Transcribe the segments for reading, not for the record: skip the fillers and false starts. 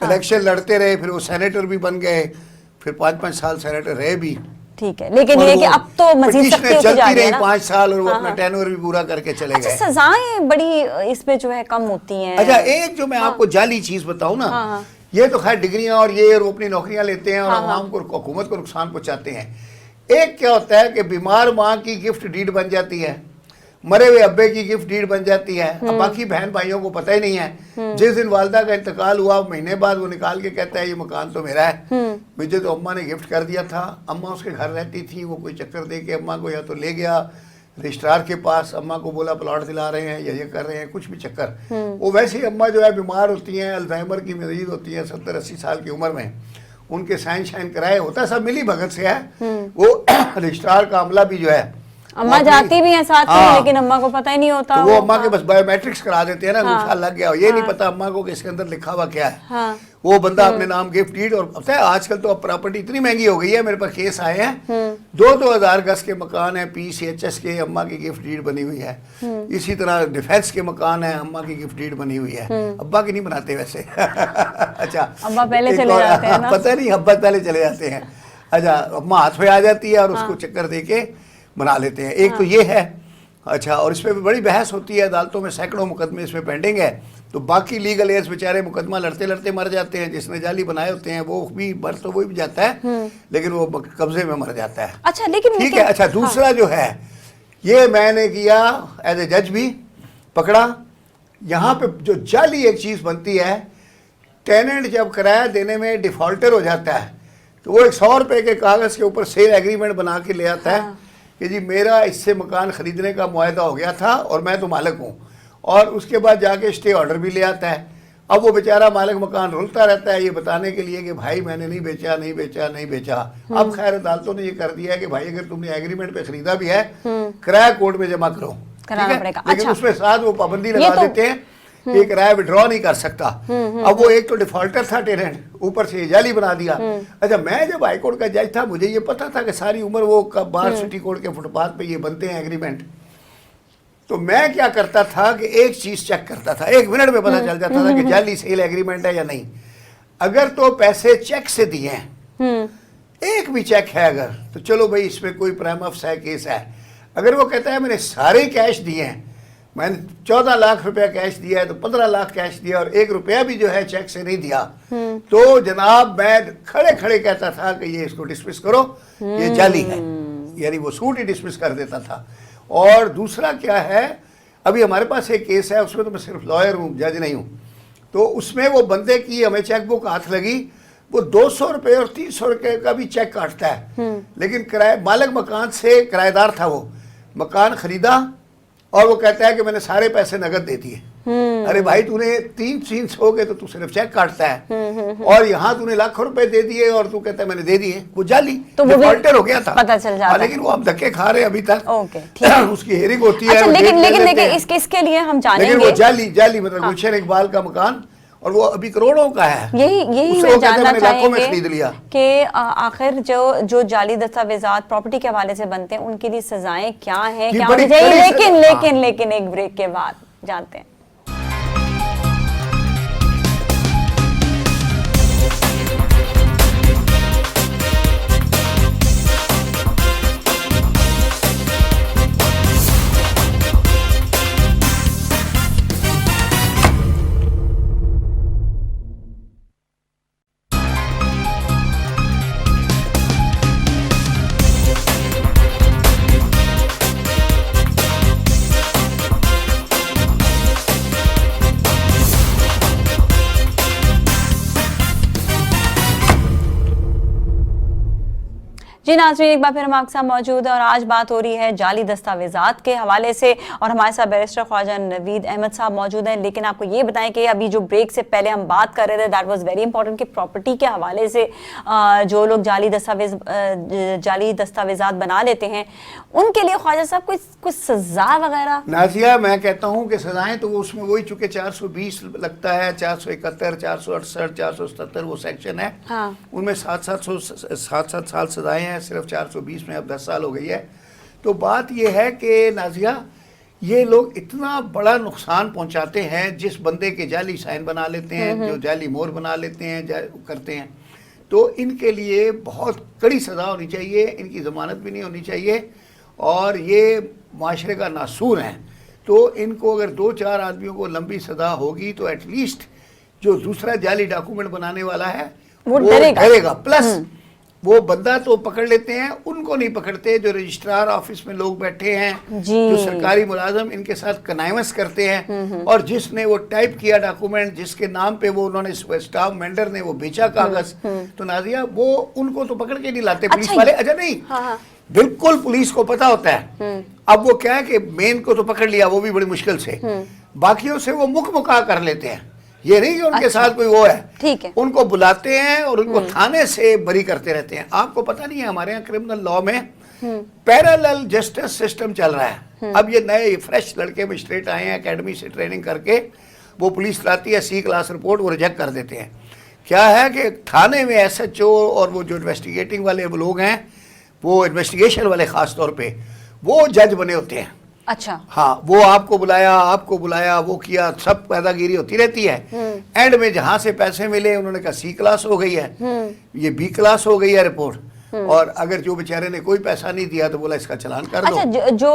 Election لڑتے رہے, پھر وہ سینیٹر بھی بن گئے, پھر 5 سال سینیٹر رہے بھی. ٹھیک ہے, لیکن یہ کہ اب تو مزید سختی ہوتی جا رہی ہے نا, 5 سال, اور وہ اپنا ٹینور بھی پورا کر کے چلے گئے. سزائیں بڑی اس پہ جو ہے کم ہوتی ہیں. اچھا, ایک جو میں آپ کو جعلی چیز بتاؤں نا, یہ تو خیر ڈگریاں اور یہ وہ اپنی نوکریاں لیتے ہیں اور عوام کو, حکومت کو نقصان پہنچاتے ہیں. ایک کیا ہوتا ہے کہ بیمار ماں کی گفٹ ڈیڈ بن جاتی ہے, مرے ہوئے ابے کی گفٹ ڈیڈ بن جاتی ہے. اب باقی بہن بھائیوں کو پتہ ہی نہیں ہے. جس دن والدہ کا انتقال ہوا, مہینے بعد وہ نکال کے کہتا ہے یہ مکان تو میرا ہے, مجھے تو اماں نے گفٹ کر دیا تھا. اماں اس کے گھر رہتی تھی, وہ کوئی چکر دے کے اماں کو یا تو لے گیا رجسٹرار کے پاس, اماں کو بولا پلاٹ دلا رہے ہیں یا یہ کر رہے ہیں, کچھ بھی چکر. وہ ویسے ہی اماں جو ہے بیمار ہوتی ہیں, الزائمر کی مریض ہوتی ہیں 70-80 سال کی عمر میں, ان کے سائن شائن کرائے ہوتا ہے, سب ملی بھگت سے ہے. وہ رجسٹرار کا عملہ بھی جو ہے, اماں جاتی بھی ہیں ساتھ میں, لیکن اماں کو پتہ ہی نہیں ہوتا. وہ اماں کے بس بایو میٹرکس کرا دیتے ہیں نا, انشاء اللہ گیا, یہ نہیں پتا اماں کو کہ اس کے اندر لکھا ہوا کیا ہے. وہ بندہ اپنے نام گفٹ ڈیڈ, اور پتہ ہے آج کل تو اب پراپرٹی اتنی مہنگی ہو گئی ہے, میرے پاس کیس آئے ہیں 2,000 گز کے مکان ہیں PCHS کے, اماں کی گفٹ ڈیڈ بنی ہوئی ہے. اسی طرح ڈیفینس کے مکان ہیں, اماں کی گفٹ ڈیڈ بنی ہوئی ہے. ابا کی نہیں بناتے ویسے. اچھا, ابا پہلے چلے جاتے ہیں نا, پتہ نہیں, ابا پہلے چلے جاتے ہیں. اچھا, اماں ہاتھ پہ آ جاتی ہے اور اس کو چکر دے کے بنا لیتے ہیں. ایک تو یہ ہے. اچھا, اور اس پہ بھی بڑی بحث ہوتی ہے عدالتوں میں, سینکڑوں مقدمے اس میں پینڈنگ ہے. تو باقی لیگل ایئرز بیچارے مقدمہ لڑتے لڑتے مر جاتے ہیں. جس نے جعلی بنائے ہوتے ہیں وہ بھی مر تو وہی بھی جاتا ہے, لیکن وہ قبضے میں مر جاتا ہے. اچھا, لیکن ٹھیک ہے. اچھا, دوسرا جو ہے یہ میں نے کیا ایز اے جج بھی پکڑا. یہاں پہ جو جعلی ایک چیز بنتی ہے, ٹیننٹ جب کرایہ دینے میں ڈیفالٹر ہو جاتا ہے تو وہ 100 روپے کے کاغذ کے اوپر سیل ایگریمنٹ بنا کے لے آتا ہے کہ جی میرا اس سے مکان خریدنے کا معاہدہ ہو گیا تھا اور میں تو مالک ہوں, اور اس کے بعد جا کے اسٹے آرڈر بھی لے آتا ہے. اب وہ بیچارہ مالک مکان رولتا رہتا ہے یہ بتانے کے لیے کہ بھائی میں نے نہیں بیچا نہیں بیچا نہیں بیچا. اب خیر عدالتوں نے یہ کر دیا ہے کہ بھائی اگر تم نے ایگریمنٹ پہ خریدا بھی ہے, کرایہ کورٹ میں جمع کرو, لیکن اس میں ساتھ وہ پابندی لگا دیتے ہیں کہ کرایہ وڈرا نہیں کر سکتا. اب وہ ایک تو ڈیفالٹر تھا ٹیننٹ, اوپر سے جعلی بنا دیا. اچھا, میں جب ہائی کورٹ کا جج تھا مجھے یہ پتا تھا کہ ساری عمر وہ باہر سٹی کورٹ کے فٹ پاتھ پہ یہ بنتے ہیں ایگریمنٹ. تو میں کیا کرتا تھا کہ ایک چیز چیک کرتا تھا, 1 منٹ میں پتا چل جاتا تھا کہ جعلی سیل ایگریمنٹ ہے یا نہیں. اگر تو پیسے چیک سے دیے ہیں, ایک بھی چیک ہے اگر, تو چلو بھائی اس میں کوئی پرائم آف ہے کیس ہے. اگر وہ کہتا ہے میں نے سارے کیش دیے ہیں, میں نے 14 لاکھ روپیہ کیش دیا ہے تو 15 لاکھ کیش دیا اور 1 روپیہ بھی جو ہے چیک سے نہیں دیا, تو جناب میں کھڑے کھڑے کہتا تھا کہ یہ اس کو ڈسمس کرو, یہ جعلی ہے. یعنی وہ سوٹ ہی ڈسمس کر دیتا تھا. اور دوسرا کیا ہے, ابھی ہمارے پاس ایک کیس ہے, اس میں تو میں صرف لائر ہوں, جج نہیں ہوں. تو اس میں وہ بندے کی ہمیں چیک بک ہاتھ لگی, وہ 200 روپے اور 300 روپے کا بھی چیک کاٹتا ہے, لیکن مالک مکان سے کرایہ دار تھا, وہ مکان خریدا اور وہ کہتا ہے کہ میں نے سارے پیسے نقد دے دیے. ارے بھائی تو نے 300 کے تو صرف چیک کاٹتا ہے, اور یہاں تو نے لاکھوں روپے دے دیے اور تو کہتا ہے میں نے دے دیے. وہ جعلی ڈیفالٹر ہو گیا تھا, پتہ چل جاتا, لیکن وہ اب دھکے کھا رہے ابھی تک. اس کی ہیئرنگ ہوتی ہے, لیکن اس کے لیے ہم جانیں گے, لیکن وہ جعلی مطلب گلشن اقبال کا مکان, اور وہ ابھی کروڑوں کا ہے. یہی میں جاننا چاہیں گے کہ آخر جو جعلی دستاویزات پراپرٹی کے حوالے سے بنتے ہیں ان کے لیے سزائیں کیا ہیں, کیا ہونی چاہیے. لیکن ایک بریک کے بعد جانتے ہیں. جی ناظرین, ایک بار پھر ہم آپ کے ساتھ موجود ہیں اور آج بات ہو رہی ہے جعلی دستاویزات کے حوالے سے, اور ہمارے ساتھ بیرسٹر خواجہ نوید احمد صاحب موجود ہیں. لیکن آپ کو یہ بتائیں کہ ابھی جو بریک سے پہلے ہم بات کر رہے تھے, دیٹ واز ویری امپورٹنٹ, کہ پراپرٹی کے حوالے سے جو لوگ جعلی دستاویزات بنا لیتے ہیں ان کے لیے خواجہ صاحب کوئی سزا وغیرہ؟ نازیہ, میں کہتا ہوں کہ سزائیں تو اس میں وہی چونکہ 420 لگتا ہے, 471, 468, 477 وہ سیکشن ہے, ان میں 7 سال سزائیں ہیں, صرف 420 میں اب 10 سال ہو گئی ہے. تو بات یہ ہے کہ نازیہ یہ لوگ اتنا بڑا نقصان پہنچاتے ہیں، جس بندے کے جعلی سائن بنا لیتے ہیں، جو جعلی مور بنا لیتے ہیں، کرتے ہیں، تو ان کے لیے بہت کڑی سزا ہونی چاہیے، ان کی ضمانت بھی نہیں ہونی چاہیے، اور یہ معاشرے کا ناسور ہیں. تو ان کو اگر 2-4 آدمیوں کو لمبی سزا ہوگی تو ایٹ لیسٹ جو دوسرا جعلی ڈاکومنٹ بنانے والا ہے وہ ڈرے گا. پلس وہ بندہ تو پکڑ لیتے ہیں، ان کو نہیں پکڑتے جو رجسٹرار آفس میں لوگ بیٹھے ہیں، جو سرکاری ملازم ان کے ساتھ کنائیونس کرتے ہیں، اور جس نے وہ ٹائپ کیا ڈاکومنٹ، جس کے نام پہ وہ انہوں نے اسٹاف مینڈر نے وہ بیچا کاغذ، تو نازیہ وہ ان کو تو پکڑ کے نہیں لاتے پولیس والے. اچھا نہیں، بالکل پولیس کو پتا ہوتا ہے. اب وہ کیا ہے کہ مین کو تو پکڑ لیا، وہ بھی بڑی مشکل سے، باقیوں سے وہ مکا کر لیتے ہیں. یہ نہیں کہ ان کے ساتھ کوئی وہ ہے، ان کو بلاتے ہیں اور ان کو تھانے سے بری کرتے رہتے ہیں. آپ کو پتہ نہیں ہے ہمارے یہاں کرمنل لا میں پیرالل جسٹس سسٹم چل رہا ہے. اب یہ نئے فریش لڑکے مجسٹریٹ آئے ہیں اکیڈمی سے ٹریننگ کر کے، وہ پولیس لاتی ہے C کلاس رپورٹ، وہ ریجیکٹ کر دیتے ہیں. کیا ہے کہ تھانے میں SHO اور وہ جو انویسٹیگیٹنگ والے لوگ ہیں، وہ انویسٹیگیشن والے خاص طور پہ، وہ جج بنے ہوتے ہیں. اچھا ہاں، وہ آپ کو بلایا وہ کیا، سب پیدا گیری ہوتی رہتی ہے. اینڈ میں جہاں سے پیسے ملے انہوں نے کہا C کلاس ہو گئی ہے، یہ B کلاس ہو گئی ہے رپورٹ، اور اگر جو بیچارے نے کوئی پیسہ نہیں دیا تو بولا اس کا چلان کر دو. اچھا،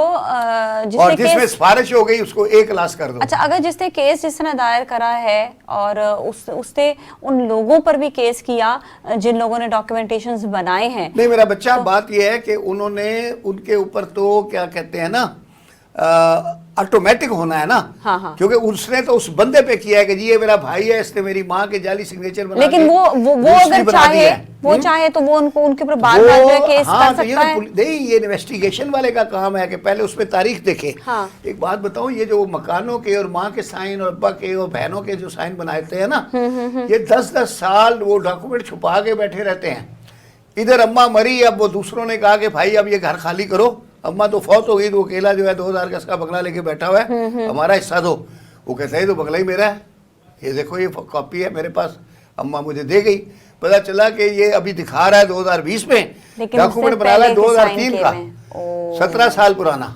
اور جس میں سفارش ہو گئی اس کو A کلاس کر دو. اچھا، اگر جس نے کیس جس نے دائر کرا ہے اور اس نے ان لوگوں پر بھی کیس کیا جن لوگوں نے ڈاکیومنٹیشنز بنائے ہیں. نہیں میرا بچہ، بات یہ ہے کہ انہوں نے ان کے اوپر تو کیا کہتے ہیں نا، آٹومیٹک ہونا ہے نا، کیونکہ اس نے تو اس بندے پہ کیا ہے کہ جی یہ میرا بھائی ہے، اس نے میری ماں کے جعلی سگنیچر بنا لیکن وہ اگر چاہے تو وہ ان کے اوپر بار بار جو ہے کیس کر سکتا ہے. نہیں، یہ انویسٹیگیشن والے کا کام ہے کہ پہلے اس پہ تاریخ دیکھے. ایک بات بتاؤں، یہ جو مکانوں کے اور ماں کے سائن اور ابا کے اور بہنوں کے جو سائن بناتے ہیں نا، یہ 10-10 سال وہ ڈاکومنٹ چھپا کے بیٹھے رہتے ہیں. ادھر اماں مری، اب وہ دوسروں نے کہا کہ بھائی اب یہ گھر خالی کرو، اماں تو فوت ہو گئی، تو اکیلا جو ہے 2000 گز کا بنگلہ لے کے بیٹھا ہوا ہے، ہمارا حصہ دو. وہ کہتا ہے تو بنگلہ ہی میرا ہے، یہ دیکھو یہ کاپی ہے میرے پاس، اماں مجھے دے گئی. پتا چلا کہ یہ ابھی دکھا رہا ہے 2020 میں، ڈاکومنٹ بنا رہا ہے 2003 کا، 17 سال پرانا.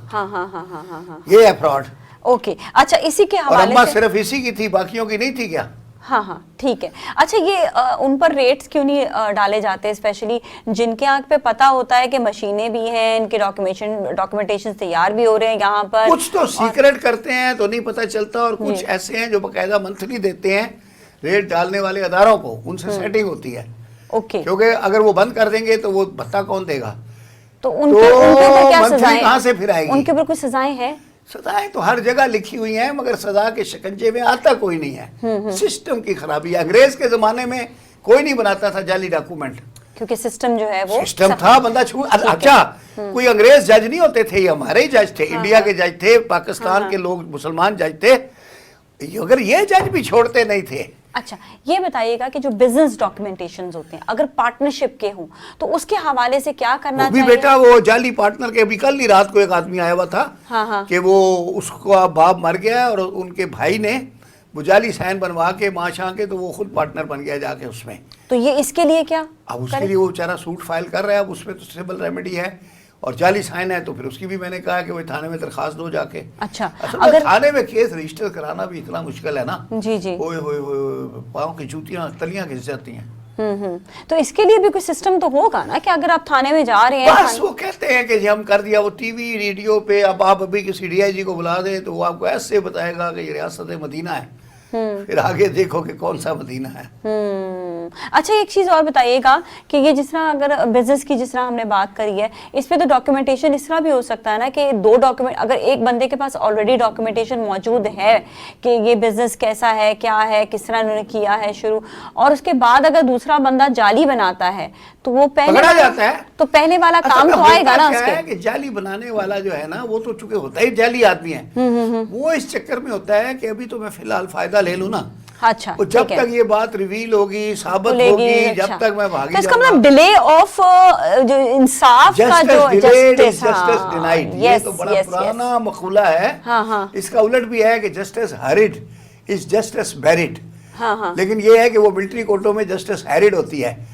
یہ ہے فراڈ. اوکے، اچھا، اسی کے حوالے سے، اور اماں صرف اسی کی تھی، باقیوں کی نہیں تھی کیا؟ ہاں ٹھیک ہے. اچھا، یہ ان پر ریٹس کیوں نہیں ڈالے جاتے، اسپیشلی جن کے آنکھ پہ پتا ہوتا ہے کہ مشینیں بھی ہیں، ان کے ڈاکیومنٹیشن تیار بھی ہو رہے ہیں یہاں پر. کچھ تو سیکرٹ کرتے ہیں تو نہیں پتا چلتا، اور کچھ ایسے ہیں جو باقاعدہ منتھلی دیتے ہیں ریٹ ڈالنے والے اداروں کو، ان سے سیٹنگ ہوتی ہے. اوکے، کیونکہ اگر وہ بند کر دیں گے تو وہ بھتہ کون دے گا؟ تو ان کے اوپر کیا سزائیں، کہاں سے پھر آئے گی؟ ان کے اوپر کوئی سزائیں ہیں؟ سزائیں تو ہر جگہ لکھی ہوئی ہیں، مگر سزا کے شکنجے میں آتا کوئی نہیں ہے. سسٹم کی خرابی ہے. انگریز کے زمانے میں کوئی نہیں بناتا تھا جعلی ڈاکومنٹ، کیونکہ سسٹم جو ہے وہ سسٹم تھا، بندہ اچھا کوئی انگریز جج نہیں ہوتے تھے، یہ ہمارے ہی جج تھے، انڈیا کے جج تھے، پاکستان کے لوگ مسلمان جج تھے، اگر یہ جج بھی چھوڑتے نہیں تھے. اچھا، یہ بتائیے گا کہ جو بزنس ڈاکیومنٹیشنز ہوتے ہیں اگر پارٹنرشپ کے ہوں تو اس کے حوالے سے کیا کرنا چاہیے؟ بیٹا وہ جعلی پارٹنر کے، ابھی کل ہی رات کو ایک آدمی آیا ہوا تھا کہ وہ اس کو باپ مر گیا اور ان کے بھائی نے وہ جعلی سائن بنوا کے ماں کے، تو وہ خود پارٹنر بن گیا جا کے اس میں. تو یہ اس کے لیے کیا؟ اب اس کے لیے وہ بیچارہ سوٹ فائل کر رہا ہے، اب اس میں تو سول ریمیڈی ہے، اور جعلی سائن ہے تو پھر اس کی بھی میں نے کہا کہ وہ تھانے میں درخواست دو جا کے. اچھا، اگر تھانے میں کیس رجسٹر کرانا بھی اتنا مشکل ہے نا، جی ہوئے پاؤں کی جوتیاں تلیاں گھس جاتی ہیں. تو اس کے لیے بھی کوئی سسٹم تو ہوگا نا کہ اگر آپ تھانے میں جا رہے ہیں، بس وہ کہتے ہیں کہ ہم کر دیا، وہ ٹی وی ریڈیو پہ، اب آپ ابھی کسی DIG کو بلا دیں تو وہ آپ کو ایسے بتائے گا کہ یہ ریاست مدینہ ہے، پھر آگے دیکھو کہ کون سا مدینہ ہے. اچھا، ایک چیز اور بتائیے گا کہ یہ جس طرح اگر بزنس کی جس طرح ہم نے بات کری ہے، اس پہ تو ڈاکیومنٹیشن اس طرح بھی ہو سکتا ہے نا کہ دو ڈاکیومنٹ، اگر ایک بندے کے پاس آلریڈی ڈاکیومنٹیشن موجود ہے کہ یہ بزنس کیسا ہے، کیا ہے، کس طرح انہوں نے کیا ہے شروع، اور اس کے بعد اگر دوسرا بندہ جعلی بناتا ہے تو وہ پکڑا جاتا ہے، تو پہلے والا کام تو آئے گا نا اس کے. کہ جعلی بنانے والا جو ہے نا وہ تو چونکہ ہوتا ہی جعلی آدمی ہے، وہ اس چکر میں ہوتا ہے کہ ابھی تو میں فی الحال فائدہ لے لوں نا. اچھا، جب تک یہ بات ریویل ہوگی، ثابت ہوگی، جب تک میں بھاگی جاؤں گا. اس کا مطلب ڈیلے آف جو انصاف کا جو جسٹس ڈینائڈ، یہ تو بڑا پرانا مقولہ ہے. اس کا الٹ بھی ہے کہ جسٹس ہریڈ از جسٹس بیریڈ. لیکن یہ ہے کہ وہ ملٹری کورٹوں میں جسٹس ہیریڈ ہوتی ہے.